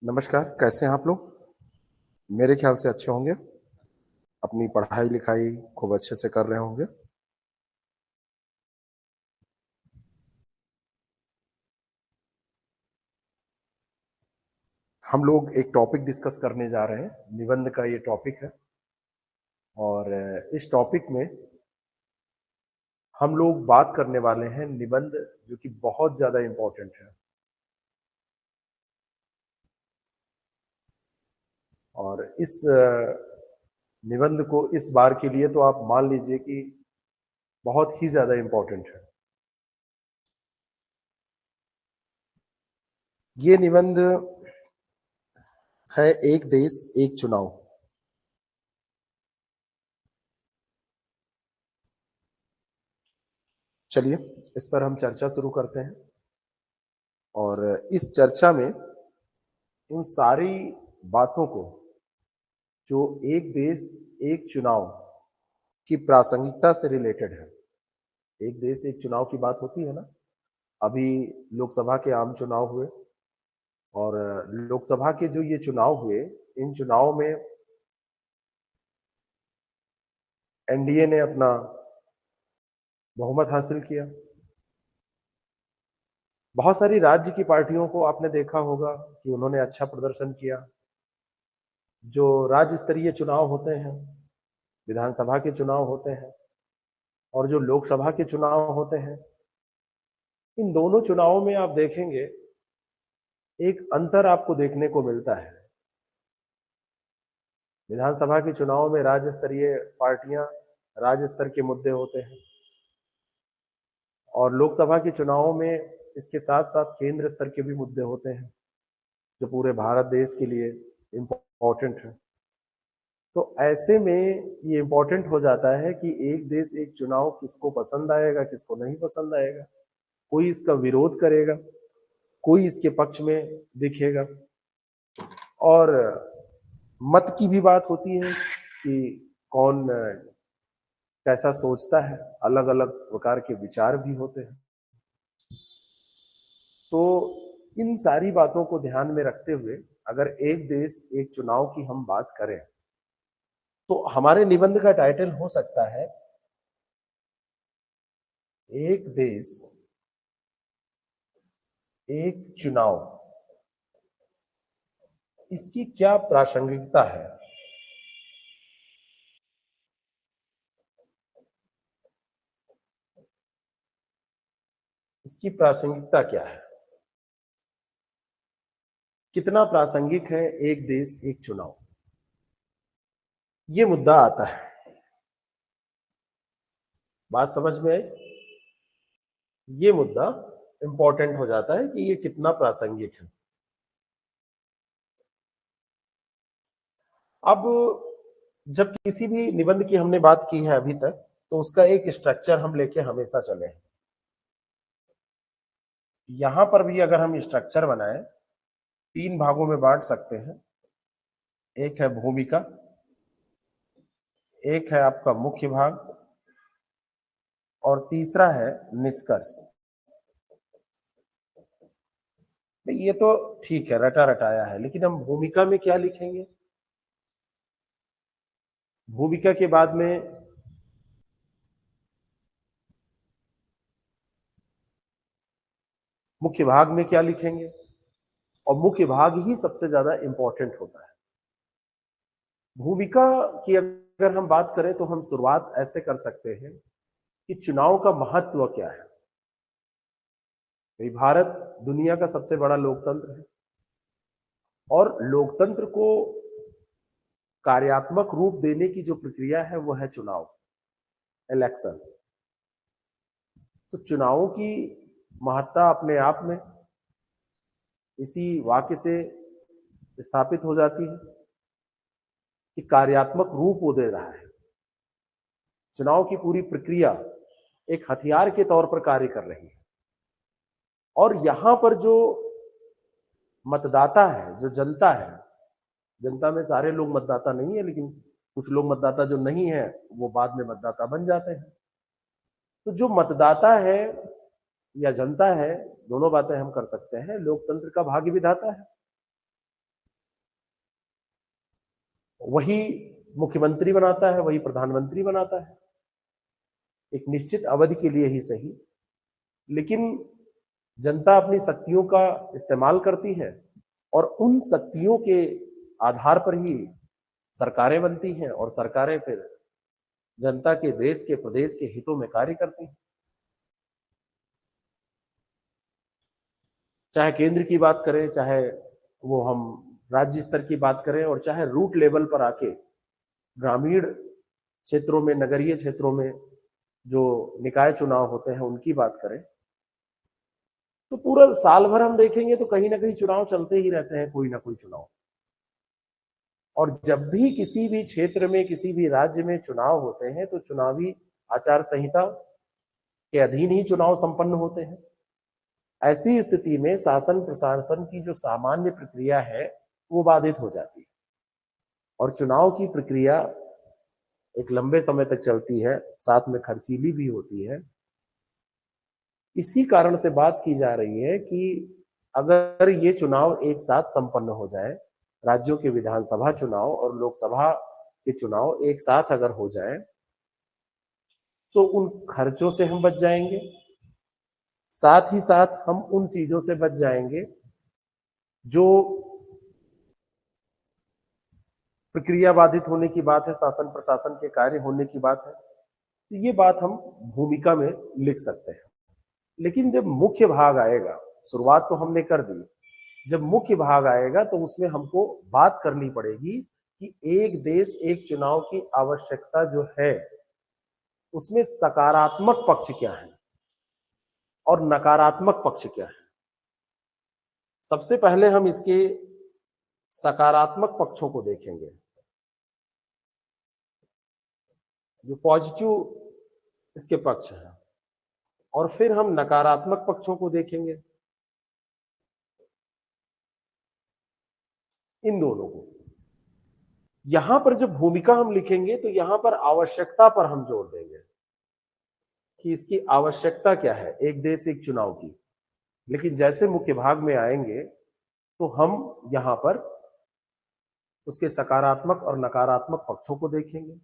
नमस्कार, कैसे हैं आप लोग? मेरे ख्याल से अच्छे होंगे। अपनी पढ़ाई लिखाई खूब अच्छे से कर रहे होंगे। हम लोग एक टॉपिक डिस्कस करने जा रहे हैं, निबंध का ये टॉपिक है। और इस टॉपिक में हम लोग बात करने वाले हैं निबंध, जो कि बहुत ज्यादा इंपॉर्टेंट है। और इस निबंध को इस बार के लिए तो आप मान लीजिए कि बहुत ही ज्यादा इंपॉर्टेंट है। ये निबंध है एक देश एक चुनाव। चलिए, इस पर हम चर्चा शुरू करते हैं। और इस चर्चा में उन सारी बातों को, जो एक देश एक चुनाव की प्रासंगिकता से रिलेटेड है। एक देश एक चुनाव की बात होती है ना। अभी लोकसभा के आम चुनाव हुए, और लोकसभा के जो ये चुनाव हुए, इन चुनाव में एनडीए ने अपना बहुमत हासिल किया। बहुत सारी राज्य की पार्टियों को आपने देखा होगा कि उन्होंने अच्छा प्रदर्शन किया। जो राज्य स्तरीय चुनाव होते हैं, विधानसभा के चुनाव होते हैं, और जो लोकसभा के चुनाव होते हैं, इन दोनों चुनावों में आप देखेंगे एक अंतर आपको देखने को मिलता है। विधानसभा के चुनाव में राज्य स्तरीय पार्टियां, राज्य स्तर के मुद्दे होते हैं, और लोकसभा के चुनावों में इसके साथ साथ केंद्र स्तर के भी मुद्दे होते हैं, जो पूरे भारत देश के लिए इम्पोर्टेंट है। तो ऐसे में ये इम्पोर्टेंट हो जाता है कि एक देश एक चुनाव किसको पसंद आएगा, किसको नहीं पसंद आएगा। कोई इसका विरोध करेगा, कोई इसके पक्ष में दिखेगा। और मत की भी बात होती है कि कौन कैसा सोचता है। अलग अलग प्रकार के विचार भी होते हैं। तो इन सारी बातों को ध्यान में रखते हुए अगर एक देश एक चुनाव की हम बात करें, तो हमारे निबंध का टाइटल हो सकता है एक देश एक चुनाव। इसकी क्या प्रासंगिकता है? इसकी प्रासंगिकता क्या है? कितना प्रासंगिक है एक देश एक चुनाव? ये मुद्दा आता है। बात समझ में आई? ये मुद्दा इंपॉर्टेंट हो जाता है कि ये कितना प्रासंगिक है। अब जब किसी भी निबंध की हमने बात की है अभी तक, तो उसका एक स्ट्रक्चर हम लेके हमेशा चले हैं। यहां पर भी अगर हम स्ट्रक्चर बनाएं, तीन भागों में बांट सकते हैं। एक है भूमिका, एक है आपका मुख्य भाग, और तीसरा है निष्कर्ष। ये तो ठीक है, रटा रटाया है, लेकिन हम भूमिका में क्या लिखेंगे? भूमिका के बाद में मुख्य भाग में क्या लिखेंगे? और मुख्य भाग ही सबसे ज्यादा इंपॉर्टेंट होता है। भूमिका की अगर हम बात करें, तो हम शुरुआत ऐसे कर सकते हैं कि चुनाव का महत्व क्या है। भारत दुनिया का सबसे बड़ा लोकतंत्र है, और लोकतंत्र को कार्यात्मक रूप देने की जो प्रक्रिया है वो है चुनाव, इलेक्शन। तो चुनावों की महत्ता अपने आप में इसी वाक्य से स्थापित हो जाती है कि कार्यात्मक रूप वो दे रहा है। चुनाव की पूरी प्रक्रिया एक हथियार के तौर पर कार्य कर रही है। और यहां पर जो मतदाता है, जो जनता है, जनता में सारे लोग मतदाता नहीं है, लेकिन कुछ लोग मतदाता जो नहीं है वो बाद में मतदाता बन जाते हैं। तो जो मतदाता है या जनता है, दोनों बातें हम कर सकते हैं, लोकतंत्र का भाग्य विधाता है। वही मुख्यमंत्री बनाता है, वही प्रधानमंत्री बनाता है, एक निश्चित अवधि के लिए ही सही। लेकिन जनता अपनी शक्तियों का इस्तेमाल करती है और उन शक्तियों के आधार पर ही सरकारें बनती हैं और सरकारें फिर जनता के, देश के, प्रदेश के हितों में कार्य करती हैं। चाहे केंद्र की बात करें, चाहे वो हम राज्य स्तर की बात करें, और चाहे रूट लेवल पर आके ग्रामीण क्षेत्रों में, नगरीय क्षेत्रों में जो निकाय चुनाव होते हैं उनकी बात करें, तो पूरा साल भर हम देखेंगे तो कहीं ना कहीं चुनाव चलते ही रहते हैं, कोई ना कोई चुनाव। और जब भी किसी भी क्षेत्र में, किसी भी राज्य में चुनाव होते हैं तो चुनावी आचार संहिता के अधीन ही चुनाव संपन्न होते हैं। ऐसी स्थिति में शासन प्रशासन की जो सामान्य प्रक्रिया है वो बाधित हो जाती है और चुनाव की प्रक्रिया एक लंबे समय तक चलती है, साथ में खर्चीली भी होती है। इसी कारण से बात की जा रही है कि अगर ये चुनाव एक साथ संपन्न हो जाए, राज्यों के विधानसभा चुनाव और लोकसभा के चुनाव एक साथ अगर हो जाए, तो उन खर्चों से हम बच जाएंगे, साथ ही साथ हम उन चीजों से बच जाएंगे जो प्रक्रिया बाधित होने की बात है, शासन प्रशासन के कार्य होने की बात है। तो ये बात हम भूमिका में लिख सकते हैं। लेकिन जब मुख्य भाग आएगा, शुरुआत तो हमने कर दी, जब मुख्य भाग आएगा तो उसमें हमको बात करनी पड़ेगी कि एक देश एक चुनाव की आवश्यकता जो है उसमें सकारात्मक पक्ष क्या है और नकारात्मक पक्ष क्या है। सबसे पहले हम इसके सकारात्मक पक्षों को देखेंगे, जो पॉजिटिव इसके पक्ष हैं, और फिर हम नकारात्मक पक्षों को देखेंगे, इन दोनों को। यहां पर जब भूमिका हम लिखेंगे तो यहां पर आवश्यकता पर हम जोर देंगे कि इसकी आवश्यकता क्या है एक देश एक चुनाव की। लेकिन जैसे मुख्य भाग में आएंगे तो हम यहां पर उसके सकारात्मक और नकारात्मक पक्षों को देखेंगे।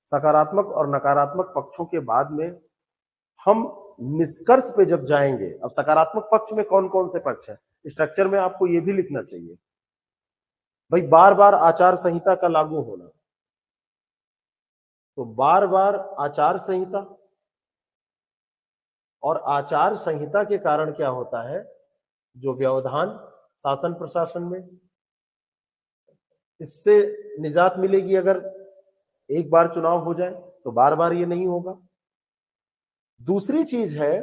सकारात्मक और नकारात्मक पक्षों के बाद में हम निष्कर्ष पे जब जाएंगे, अब सकारात्मक पक्ष में कौन कौन से पक्ष है, स्ट्रक्चर में आपको यह भी लिखना चाहिए भाई। बार बार आचार संहिता का लागू होना, तो बार बार आचार संहिता, और आचार संहिता के कारण क्या होता है, जो व्यवधान शासन प्रशासन में, इससे निजात मिलेगी। अगर एक बार चुनाव हो जाए तो बार बार ये नहीं होगा। दूसरी चीज है,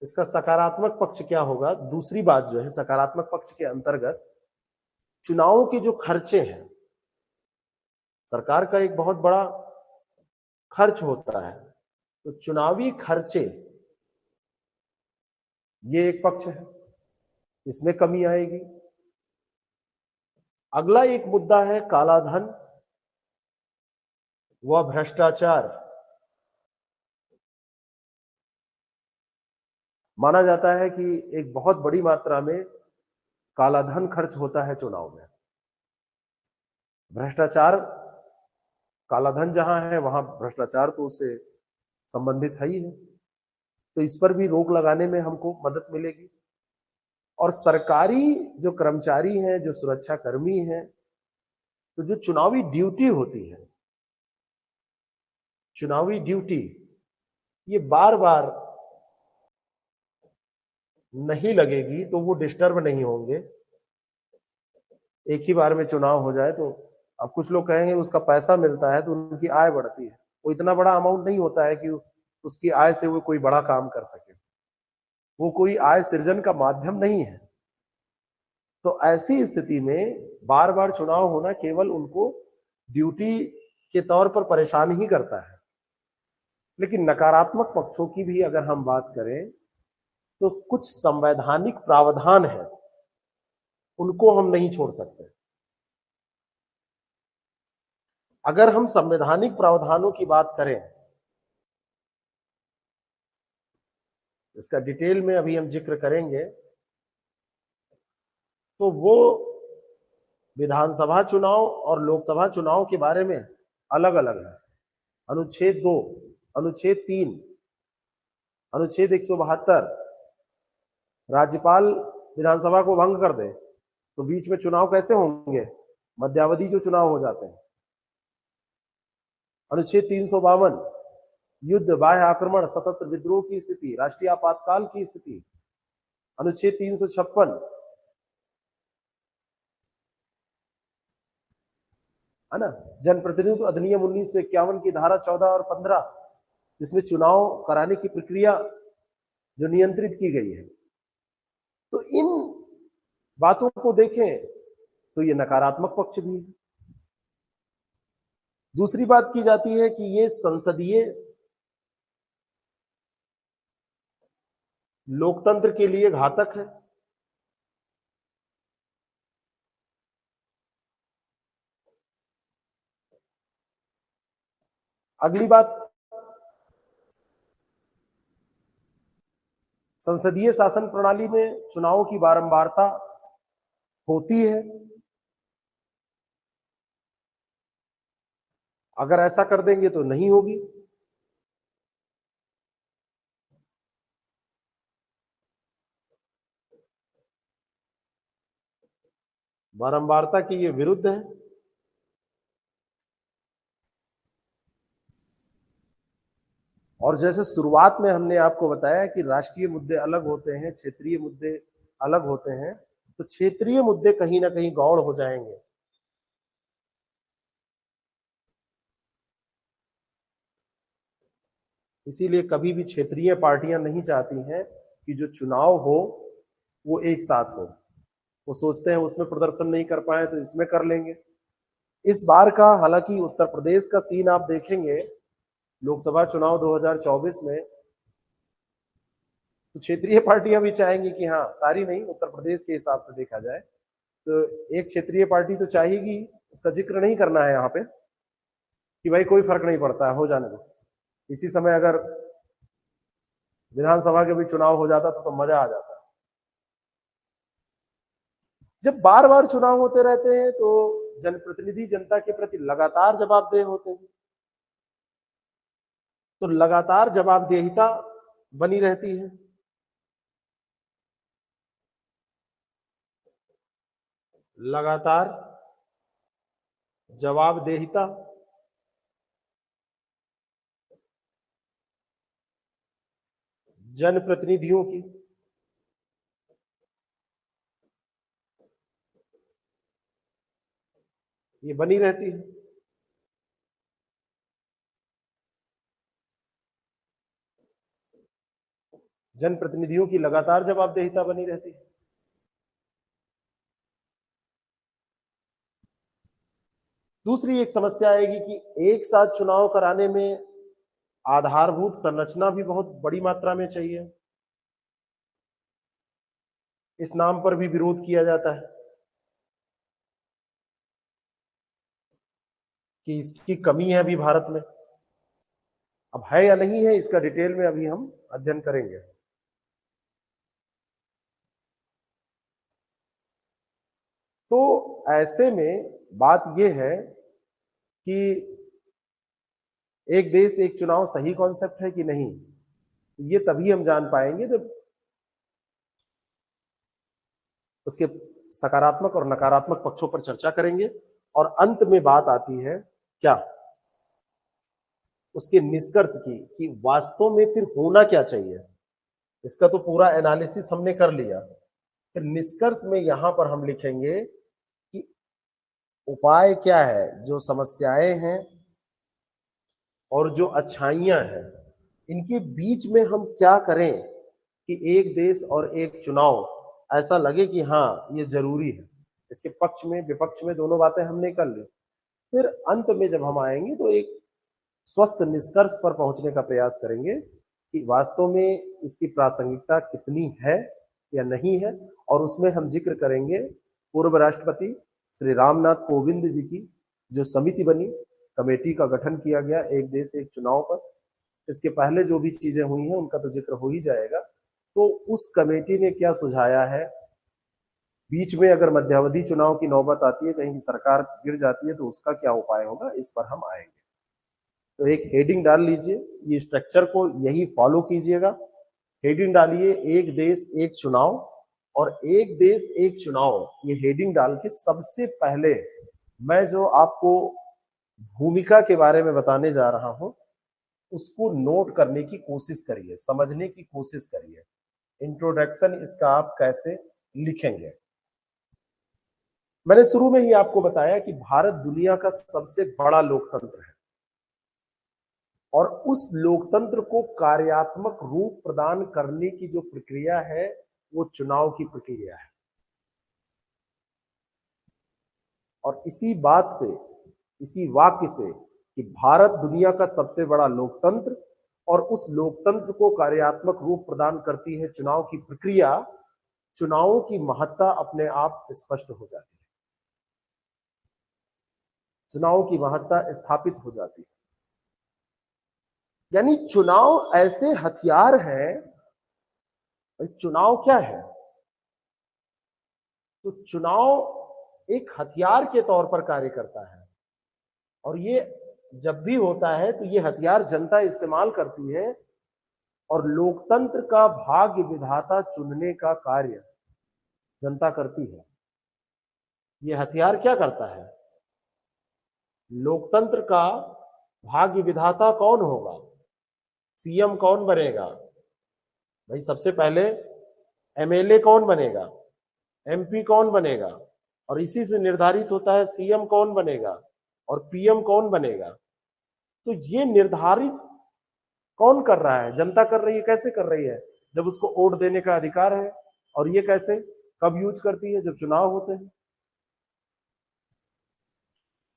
इसका सकारात्मक पक्ष क्या होगा। दूसरी बात जो है सकारात्मक पक्ष के अंतर्गत, चुनावों के जो खर्चे हैं, सरकार का एक बहुत बड़ा खर्च होता है, तो चुनावी खर्चे ये एक पक्ष है, इसमें कमी आएगी। अगला एक मुद्दा है कालाधन व भ्रष्टाचार। माना जाता है कि एक बहुत बड़ी मात्रा में कालाधन खर्च होता है चुनाव में। भ्रष्टाचार, कालाधन जहां है वहां भ्रष्टाचार तो उससे संबंधित है ही है, तो इस पर भी रोक लगाने में हमको मदद मिलेगी। और सरकारी जो कर्मचारी हैं, जो सुरक्षा कर्मी हैं, तो जो चुनावी ड्यूटी होती है, चुनावी ड्यूटी ये बार बार नहीं लगेगी तो वो डिस्टर्ब नहीं होंगे। एक ही बार में चुनाव हो जाए तो, अब कुछ लोग कहेंगे उसका पैसा मिलता है तो उनकी आय बढ़ती है, वो इतना बड़ा अमाउंट नहीं होता है कि उसकी आय से वो कोई बड़ा काम कर सके, वो कोई आय सृजन का माध्यम नहीं है। तो ऐसी स्थिति में बार बार चुनाव होना केवल उनको ड्यूटी के तौर पर परेशान ही करता है। लेकिन नकारात्मक पक्षों की भी अगर हम बात करें तो कुछ संवैधानिक प्रावधान है, उनको हम नहीं छोड़ सकते। अगर हम संवैधानिक प्रावधानों की बात करें, इसका डिटेल में अभी हम जिक्र करेंगे, तो वो विधानसभा चुनाव और लोकसभा चुनाव के बारे में अलग अलग है। अनुच्छेद 2, अनुच्छेद 3, अनुच्छेद 172, राज्यपाल विधानसभा को भंग कर दे तो बीच में चुनाव कैसे होंगे? मध्यावधि जो चुनाव हो जाते हैं। अनुच्छेद 352, युद्ध, बाह्य आक्रमण, सतत विद्रोह की स्थिति, राष्ट्रीय आपातकाल की स्थिति। अनुच्छेद 356, है ना, जनप्रतिनिधित्व अधिनियम 1951 की धारा 14 और 15, जिसमें चुनाव कराने की प्रक्रिया जो नियंत्रित की गई है। तो इन बातों को देखें तो ये नकारात्मक पक्ष भी है। दूसरी बात की जाती है कि ये संसदीय लोकतंत्र के लिए घातक है। अगली बात, संसदीय शासन प्रणाली में चुनावों की बारंबारता होती है। अगर ऐसा कर देंगे तो नहीं होगी। बारंबारता के ये विरुद्ध है। और जैसे शुरुआत में हमने आपको बताया कि राष्ट्रीय मुद्दे अलग होते हैं, क्षेत्रीय मुद्दे अलग होते हैं, तो क्षेत्रीय मुद्दे कहीं ना कहीं गौड़ हो जाएंगे। इसीलिए कभी भी क्षेत्रीय पार्टियां नहीं चाहती हैं कि जो चुनाव हो वो एक साथ हो। वो सोचते हैं उसमें प्रदर्शन नहीं कर पाए तो इसमें कर लेंगे। इस बार का हालांकि उत्तर प्रदेश का सीन आप देखेंगे, लोकसभा चुनाव 2024 में, तो क्षेत्रीय पार्टियां भी चाहेंगी कि हाँ, सारी नहीं, उत्तर प्रदेश के हिसाब से देखा जाए तो एक क्षेत्रीय पार्टी तो चाहेगी, उसका जिक्र नहीं करना है यहाँ पे कि भाई कोई फर्क नहीं पड़ता है, हो जाने दो। इसी समय अगर विधानसभा के भी चुनाव हो जाता तो मजा आ जाता। जब बार बार चुनाव होते रहते हैं तो जनप्रतिनिधि जनता के प्रति लगातार जवाबदेह होते हैं, तो लगातार जवाबदेहिता बनी रहती है। लगातार जवाबदेहिता जनप्रतिनिधियों की ये बनी रहती है। जनप्रतिनिधियों की लगातार जवाबदेहिता बनी रहती है। दूसरी एक समस्या आएगी कि एक साथ चुनाव कराने में आधारभूत संरचना भी बहुत बड़ी मात्रा में चाहिए। इस नाम पर भी विरोध किया जाता है कि इसकी कमी है अभी भारत में। अब है या नहीं है, इसका डिटेल में अभी हम अध्ययन करेंगे। तो ऐसे में बात यह है कि एक देश एक चुनाव सही कॉन्सेप्ट है कि नहीं, ये तभी हम जान पाएंगे जब उसके सकारात्मक और नकारात्मक पक्षों पर चर्चा करेंगे और अंत में बात आती है क्या, उसके निष्कर्ष की कि वास्तव में फिर होना क्या चाहिए। इसका तो पूरा एनालिसिस हमने कर लिया, फिर निष्कर्ष में यहां पर हम लिखेंगे कि उपाय क्या है, जो समस्याएं हैं और जो अच्छाइयां हैं, इनके बीच में हम क्या करें कि एक देश और एक चुनाव ऐसा लगे कि हाँ ये जरूरी है। इसके पक्ष में विपक्ष में दोनों बातें हमने कर ली। फिर अंत में जब हम आएंगे तो एक स्वस्थ निष्कर्ष पर पहुंचने का प्रयास करेंगे कि वास्तव में इसकी प्रासंगिकता कितनी है या नहीं है। और उसमें हम जिक्र करेंगे पूर्व राष्ट्रपति श्री रामनाथ कोविंद जी की जो समिति बनी, कमेटी का गठन किया गया एक देश एक चुनाव पर। इसके पहले जो भी चीजें हुई हैं उनका तो जिक्र हो ही जाएगा। तो उस कमेटी ने क्या सुझाया है, बीच में अगर मध्यावधि चुनाव की नौबत आती है, कहीं की सरकार गिर जाती है, तो उसका क्या उपाय होगा, इस पर हम आएंगे। तो एक हेडिंग डाल लीजिए, ये स्ट्रक्चर को यही फॉलो कीजिएगा। हेडिंग डालिए एक देश एक चुनाव, और एक देश एक चुनाव ये हेडिंग डाल के सबसे पहले मैं जो आपको भूमिका के बारे में बताने जा रहा हूं उसको नोट करने की कोशिश करिए, समझने की कोशिश करिए। इंट्रोडक्शन इसका आप कैसे लिखेंगे। मैंने शुरू में ही आपको बताया कि भारत दुनिया का सबसे बड़ा लोकतंत्र है, और उस लोकतंत्र को कार्यात्मक रूप प्रदान करने की जो प्रक्रिया है वो चुनाव की प्रक्रिया है। और इसी बात से, इसी वाक्य से कि भारत दुनिया का सबसे बड़ा लोकतंत्र और उस लोकतंत्र को कार्यात्मक रूप प्रदान करती है चुनाव की प्रक्रिया, चुनावों की महत्ता अपने आप स्पष्ट हो जाती है, चुनाव की महत्ता स्थापित हो जाती है। यानी चुनाव ऐसे हथियार हैं। चुनाव क्या है? तो चुनाव एक हथियार के तौर पर कार्य करता है, और ये जब भी होता है तो ये हथियार जनता इस्तेमाल करती है, और लोकतंत्र का भाग्य विधाता चुनने का कार्य जनता करती है। ये हथियार क्या करता है? लोकतंत्र का भाग्य विधाता कौन होगा, सीएम कौन बनेगा, भाई सबसे पहले एमएलए कौन बनेगा, एमपी कौन बनेगा, और इसी से निर्धारित होता है सीएम कौन बनेगा और पीएम कौन बनेगा। तो ये निर्धारित कौन कर रहा है? जनता कर रही है। कैसे कर रही है? जब उसको वोट देने का अधिकार है। और ये कैसे, कब यूज करती है? जब चुनाव होते हैं।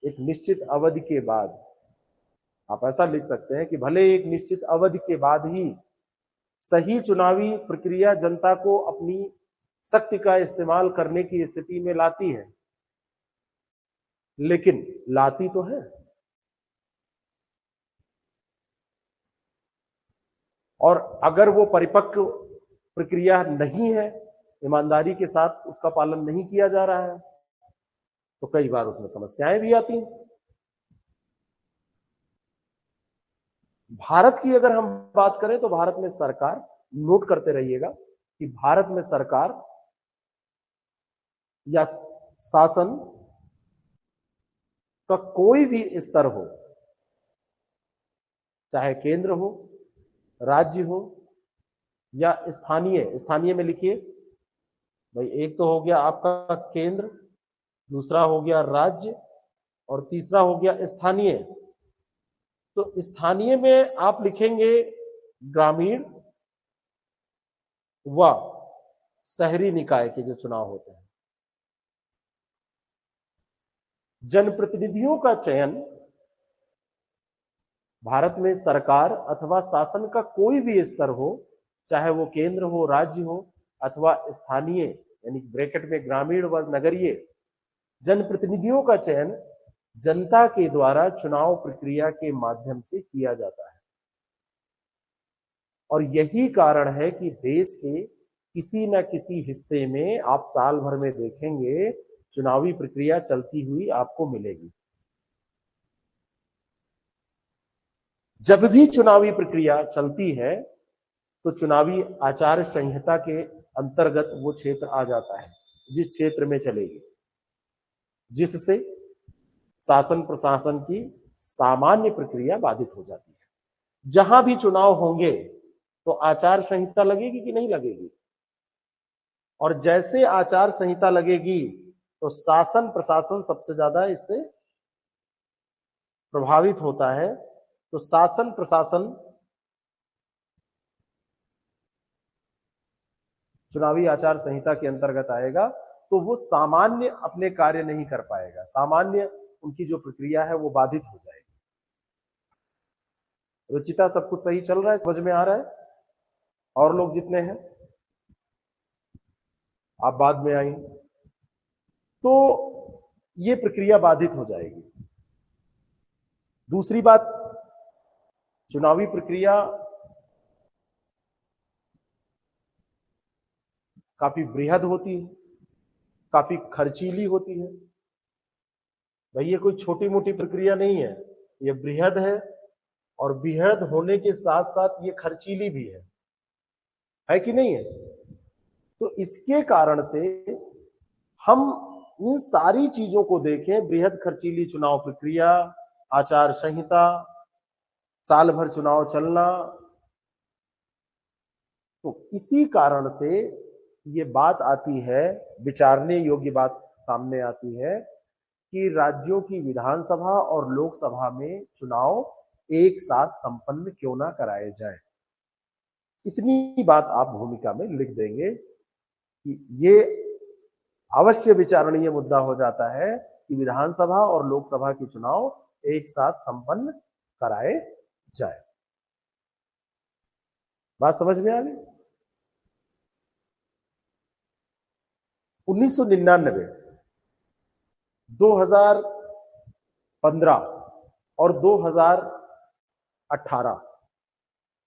एक निश्चित अवधि के बाद, आप ऐसा लिख सकते हैं कि भले एक निश्चित अवधि के बाद ही सही चुनावी प्रक्रिया जनता को अपनी शक्ति का इस्तेमाल करने की स्थिति में लाती है, लेकिन लाती तो है। और अगर वो परिपक्व प्रक्रिया नहीं है, ईमानदारी के साथ उसका पालन नहीं किया जा रहा है, तो कई बार उसमें समस्याएं भी आती हैं। भारत की अगर हम बात करें तो भारत में सरकार, नोट करते रहिएगा कि भारत में सरकार या शासन का कोई भी स्तर हो, चाहे केंद्र हो, राज्य हो या स्थानीय, स्थानीय में लिखिए भाई, एक तो हो गया आपका केंद्र, दूसरा हो गया राज्य, और तीसरा हो गया स्थानीय। तो स्थानीय में आप लिखेंगे ग्रामीण व शहरी निकाय के जो चुनाव होते हैं। जनप्रतिनिधियों का चयन भारत में सरकार अथवा शासन का कोई भी स्तर हो, चाहे वो केंद्र हो, राज्य हो अथवा स्थानीय, यानी ब्रैकेट में ग्रामीण व नगरीय, जनप्रतिनिधियों का चयन जनता के द्वारा चुनाव प्रक्रिया के माध्यम से किया जाता है। और यही कारण है कि देश के किसी न किसी हिस्से में आप साल भर में देखेंगे चुनावी प्रक्रिया चलती हुई आपको मिलेगी। जब भी चुनावी प्रक्रिया चलती है तो चुनावी आचार संहिता के अंतर्गत वो क्षेत्र आ जाता है जिस क्षेत्र में चलेगी, जिससे शासन प्रशासन की सामान्य प्रक्रिया बाधित हो जाती है। जहां भी चुनाव होंगे तो आचार संहिता लगेगी कि नहीं लगेगी? और जैसे आचार संहिता लगेगी तो शासन प्रशासन सबसे ज्यादा इससे प्रभावित होता है। तो शासन प्रशासन चुनावी आचार संहिता के अंतर्गत आएगा, तो वो सामान्य अपने कार्य नहीं कर पाएगा, सामान्य उनकी जो प्रक्रिया है वो बाधित हो जाएगी। रुचिता, सब कुछ सही चल रहा है, समझ में आ रहा है? और लोग जितने हैं आप बाद में आएंगे, तो ये प्रक्रिया बाधित हो जाएगी। दूसरी बात, चुनावी प्रक्रिया काफी बृहद होती है, काफी खर्चीली होती है। भाई ये कोई छोटी मोटी प्रक्रिया नहीं है, ये बृहद है, और बृहद होने के साथ साथ ये खर्चीली भी है कि नहीं है? तो इसके कारण से हम इन सारी चीजों को देखें, बृहद खर्चीली चुनाव प्रक्रिया, आचार संहिता, साल भर चुनाव चलना, तो इसी कारण से ये बात आती है, विचारने योग्य बात सामने आती है कि राज्यों की विधानसभा और लोकसभा में चुनाव एक साथ संपन्न क्यों ना कराए जाए। इतनी बात आप भूमिका में लिख देंगे कि ये अवश्य विचारणीय मुद्दा हो जाता है कि विधानसभा और लोकसभा के चुनाव एक साथ संपन्न कराए जाए। बात समझ में आ गई? 1999, 2015 और 2018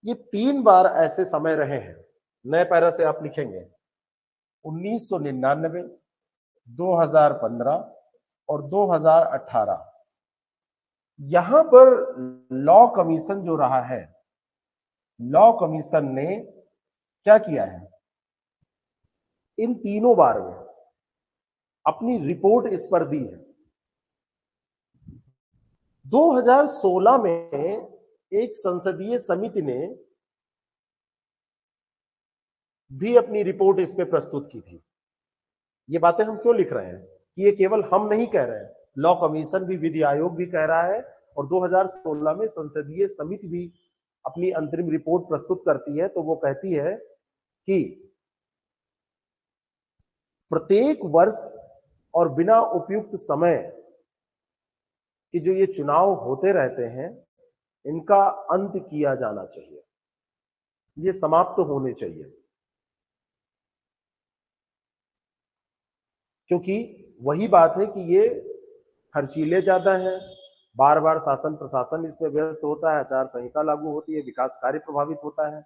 ये 3 बार ऐसे समय रहे हैं। नए पैरा से आप लिखेंगे 1999, 2015 और 2018। यहां पर लॉ कमीशन जो रहा है, लॉ कमीशन ने क्या किया है, इन तीनों बार में अपनी रिपोर्ट इस पर दी है। 2016 में एक संसदीय समिति ने भी अपनी रिपोर्ट इस पे प्रस्तुत की थी। ये बातें हम क्यों लिख रहे हैं कि ये केवल हम नहीं कह रहे हैं, लॉ कमीशन भी, विधि आयोग भी कह रहा है, और 2016 में संसदीय समिति भी अपनी अंतरिम रिपोर्ट प्रस्तुत करती है। तो वो कहती है कि प्रत्येक वर्ष और बिना उपयुक्त समय कि जो ये चुनाव होते रहते हैं, इनका अंत किया जाना चाहिए, ये समाप्त होने चाहिए। क्योंकि वही बात है कि ये खर्चीले ज्यादा हैं, बार बार शासन प्रशासन इसमें व्यस्त होता है, आचार संहिता लागू होती है, विकास कार्य प्रभावित होता है।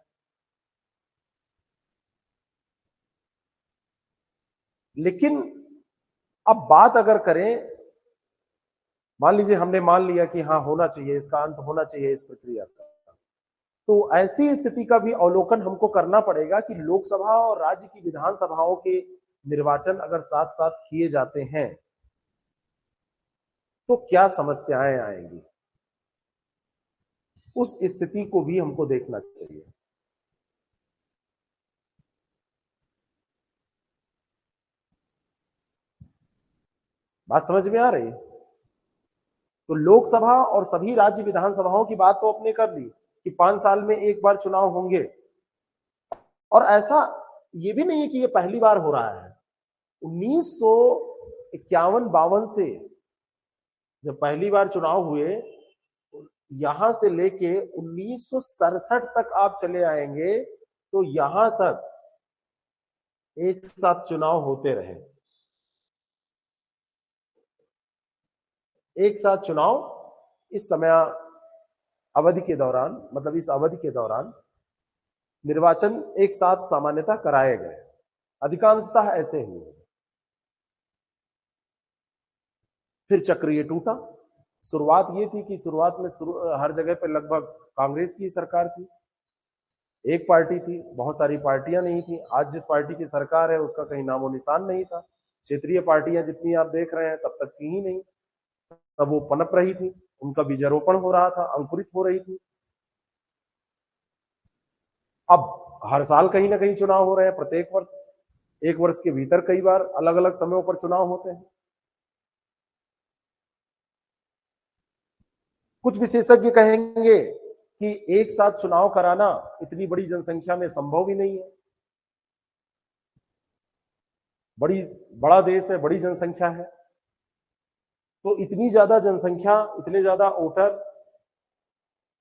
लेकिन अब बात अगर करें, मान लीजिए हमने मान लिया कि हाँ होना चाहिए, इसका अंत होना चाहिए इस प्रक्रिया का, तो ऐसी स्थिति का भी अवलोकन हमको करना पड़ेगा कि लोकसभा और राज्य की विधानसभाओं के निर्वाचन अगर साथ साथ किए जाते हैं तो क्या समस्याएं आएंगी, उस स्थिति को भी हमको देखना चाहिए। बात समझ में आ रही है? तो लोकसभा और सभी राज्य विधानसभाओं की बात तो अपने कर ली कि 5 साल में एक बार चुनाव होंगे, और ऐसा ये भी नहीं है कि ये पहली बार हो रहा है। 1951-52 से जब पहली बार चुनाव हुए, यहां से लेके 1967 तक आप चले आएंगे तो यहां तक एक साथ चुनाव होते रहे। एक साथ चुनाव इस समय अवधि के दौरान, मतलब इस अवधि के दौरान निर्वाचन एक साथ सामान्यतः कराए गए, अधिकांशतः ऐसे हुए। फिर चक्र ये टूटा। शुरुआत ये थी कि शुरुआत में हर जगह पे लगभग कांग्रेस की सरकार थी, एक पार्टी थी, बहुत सारी पार्टियां नहीं थी। आज जिस पार्टी की सरकार है उसका कहीं नामो निशान नहीं था। क्षेत्रीय पार्टियां जितनी आप देख रहे हैं तब तक थी ही नहीं, तब वो पनप रही थी, उनका बीजारोपण हो रहा था, अंकुरित हो रही थी। अब हर साल कहीं ना कहीं चुनाव हो रहे हैं, प्रत्येक वर्ष, एक वर्ष के भीतर कई बार अलग अलग समयों पर चुनाव होते हैं। कुछ विशेषज्ञ कहेंगे कि एक साथ चुनाव कराना इतनी बड़ी जनसंख्या में संभव ही नहीं है। बड़ा देश है, बड़ी जनसंख्या है, तो इतनी ज्यादा जनसंख्या, इतने ज्यादा वोटर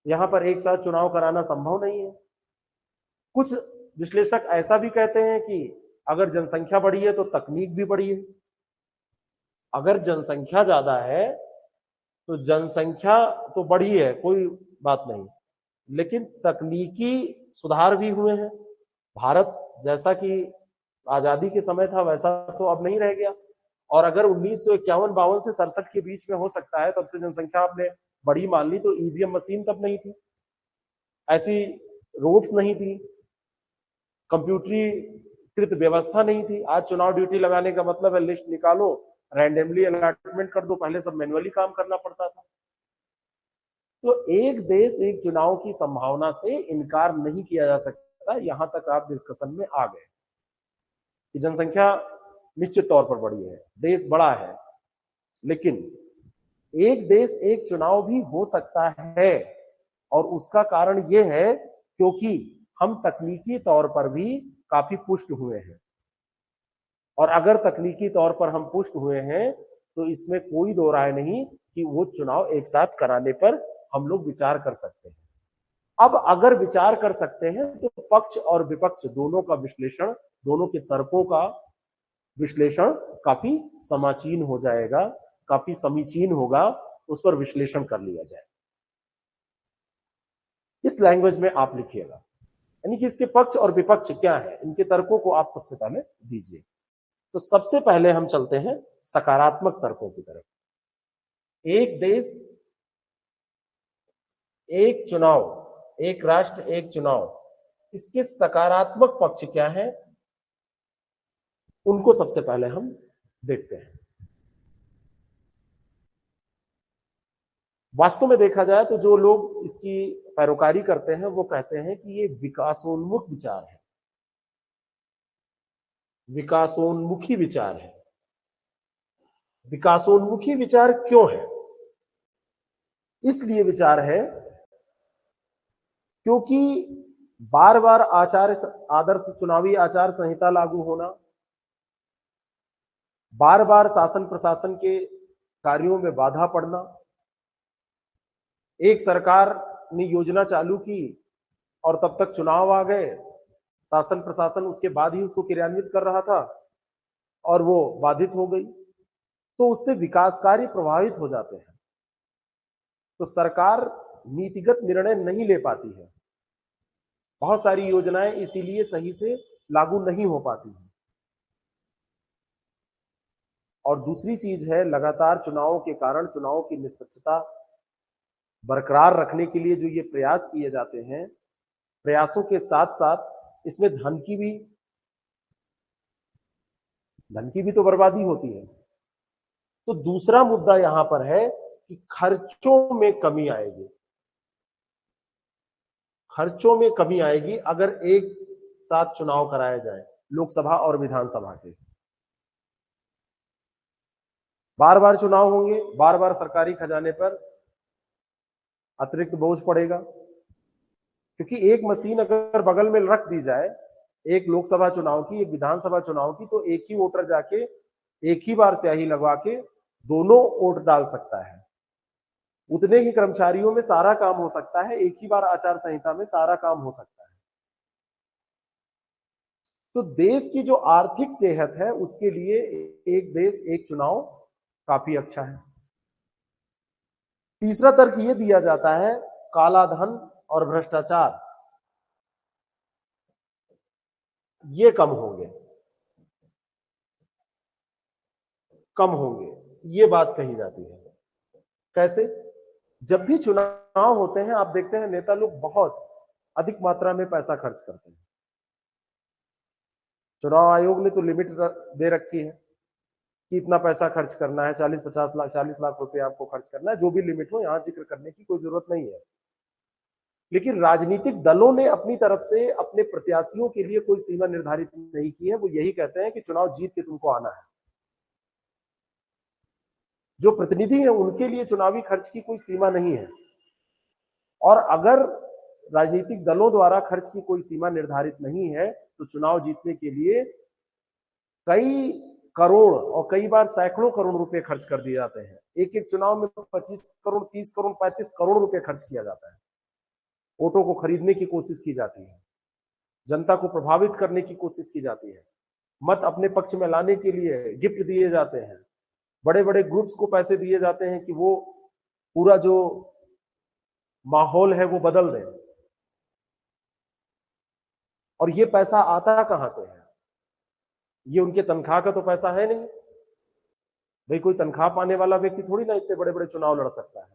यहां पर एक साथ चुनाव कराना संभव नहीं है। कुछ विश्लेषक ऐसा भी कहते हैं कि अगर जनसंख्या बढ़ी है तो तकनीक भी बढ़ी है। अगर जनसंख्या ज्यादा है तो जनसंख्या तो बढ़ी है, कोई बात नहीं, लेकिन तकनीकी सुधार भी हुए हैं। भारत जैसा कि आजादी के समय था वैसा तो अब नहीं रह गया। और अगर 1951-52 से 67 के बीच में हो सकता है, तब से जनसंख्या आपने बड़ी मान ली, तो ईवीएम मशीन तब नहीं थी, ऐसी रोड्स नहीं थी, कंप्यूटरीकृत व्यवस्था नहीं थी। आज चुनाव ड्यूटी लगाने का मतलब है लिस्ट निकालो, रैंडमली अलॉटमेंट कर दो, पहले सब मैनुअली काम करना पड़ता था। तो एक देश एक चुनाव की संभावना से इनकार नहीं किया जा सकता। यहां तक आप डिस्कशन में आ गए कि जनसंख्या निश्चित तौर पर बड़ी है, देश बड़ा है, लेकिन एक देश एक चुनाव भी हो सकता है। और उसका कारण यह है क्योंकि हम तकनीकी तौर पर भी काफी पुष्ट हुए हैं, और अगर तकनीकी तौर पर हम पुष्ट हुए हैं तो इसमें कोई दो राय नहीं कि वो चुनाव एक साथ कराने पर हम लोग विचार कर सकते हैं। अब अगर विचार कर सकते हैं तो पक्ष और विपक्ष दोनों का विश्लेषण, दोनों के तर्कों का विश्लेषण काफी समाचीन हो जाएगा, काफी समीचीन होगा, उस पर विश्लेषण कर लिया जाए। इस लैंग्वेज में आप लिखिएगा, यानी कि इसके पक्ष और विपक्ष क्या है, इनके तर्कों को आप सबसे पहले दीजिए। तो सबसे पहले हम चलते हैं सकारात्मक तर्कों की तरफ। एक देश एक चुनाव, एक राष्ट्र एक चुनाव, इसके सकारात्मक पक्ष क्या है, उनको सबसे पहले हम देखते हैं। वास्तव में देखा जाए तो जो लोग इसकी पैरोकारी करते हैं वो कहते हैं कि ये विकासोन्मुख विचार है, विकासोन्मुखी विचार है। विकासोन्मुखी विचार क्यों है? इसलिए विचार है क्योंकि बार बार आदर्श चुनावी आचार संहिता लागू होना, बार बार शासन प्रशासन के कार्यों में बाधा पड़ना, एक सरकार ने योजना चालू की और तब तक चुनाव आ गए, शासन प्रशासन उसके बाद ही उसको क्रियान्वित कर रहा था और वो बाधित हो गई, तो उससे विकास कार्य प्रभावित हो जाते हैं। तो सरकार नीतिगत निर्णय नहीं ले पाती है, बहुत सारी योजनाएं इसीलिए सही से लागू नहीं हो पाती हैं। और दूसरी चीज है, लगातार चुनावों के कारण चुनावों की निष्पक्षता बरकरार रखने के लिए जो ये प्रयास किए जाते हैं, प्रयासों के साथ साथ इसमें धन की भी तो बर्बादी होती है। तो दूसरा मुद्दा यहां पर है कि खर्चों में कमी आएगी, खर्चों में कमी आएगी अगर एक साथ चुनाव कराए जाए, लोकसभा और विधानसभा के। बार बार चुनाव होंगे, बार बार सरकारी खजाने पर अतिरिक्त बोझ पड़ेगा, क्योंकि एक मशीन अगर बगल में रख दी जाए, एक लोकसभा चुनाव की, एक विधानसभा चुनाव की, तो एक ही वोटर जाके एक ही बार स्याही लगवा के दोनों वोट डाल सकता है। उतने ही कर्मचारियों में सारा काम हो सकता है, एक ही बार आचार संहिता में सारा काम हो सकता है। तो देश की जो आर्थिक सेहत है उसके लिए एक देश एक चुनाव काफी अच्छा है। तीसरा तर्क यह दिया जाता है, काला धन और भ्रष्टाचार ये कम होंगे, ये बात कही जाती है। कैसे? जब भी चुनाव होते हैं आप देखते हैं नेता लोग बहुत अधिक मात्रा में पैसा खर्च करते हैं। चुनाव आयोग ने तो लिमिट दे रखी है कि इतना पैसा खर्च करना है, 40-50 लाख 40 लाख रुपए आपको खर्च करना है, जो भी लिमिट हो, यहां जिक्र करने की कोई जरूरत नहीं है। लेकिन राजनीतिक दलों ने अपनी तरफ से अपने प्रत्याशियों के लिए कोई सीमा निर्धारित नहीं की है। वो यही कहते हैं कि चुनाव जीत के तुमको आना है। जो प्रतिनिधि हैं उनके लिए चुनावी खर्च की कोई सीमा नहीं है, और अगर राजनीतिक दलों द्वारा खर्च की कोई सीमा निर्धारित नहीं है तो चुनाव जीतने के लिए कई करोड़ और कई बार सैकड़ों करोड़ रुपए खर्च कर दिए जाते हैं। एक एक चुनाव में 25 करोड़, 30 करोड़, 35 करोड़ रुपए खर्च किया जाता है। वोटों को खरीदने की कोशिश की जाती है, जनता को प्रभावित करने की कोशिश की जाती है, मत अपने पक्ष में लाने के लिए गिफ्ट दिए जाते हैं, बड़े बड़े ग्रुप्स को पैसे दिए जाते हैं कि वो पूरा जो माहौल है वो बदल दें। और ये पैसा आता कहां से है? ये उनके तनख्वाह का तो पैसा है नहीं, भाई कोई तनख्वाह पाने वाला व्यक्ति थोड़ी ना इतने बड़े बड़े चुनाव लड़ सकता है।